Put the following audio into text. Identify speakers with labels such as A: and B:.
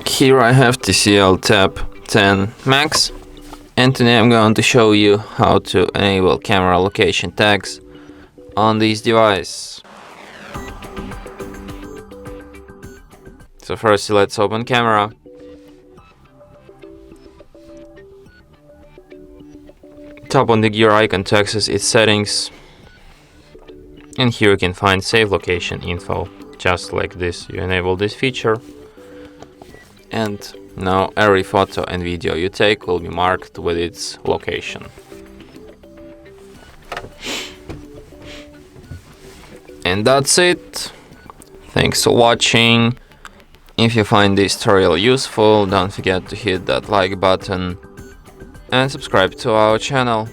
A: Here I have TCL Tab 10 Max, and today I'm going to show you how to enable camera location tags on this device. So first let's open camera. Tap on the gear icon to access its settings, and here you can find save location info. Just like this, you enable this feature, and now every photo and video you take will be marked with its location. And that's it. Thanks for watching. If you find this tutorial useful, don't forget to hit that like button and subscribe to our channel.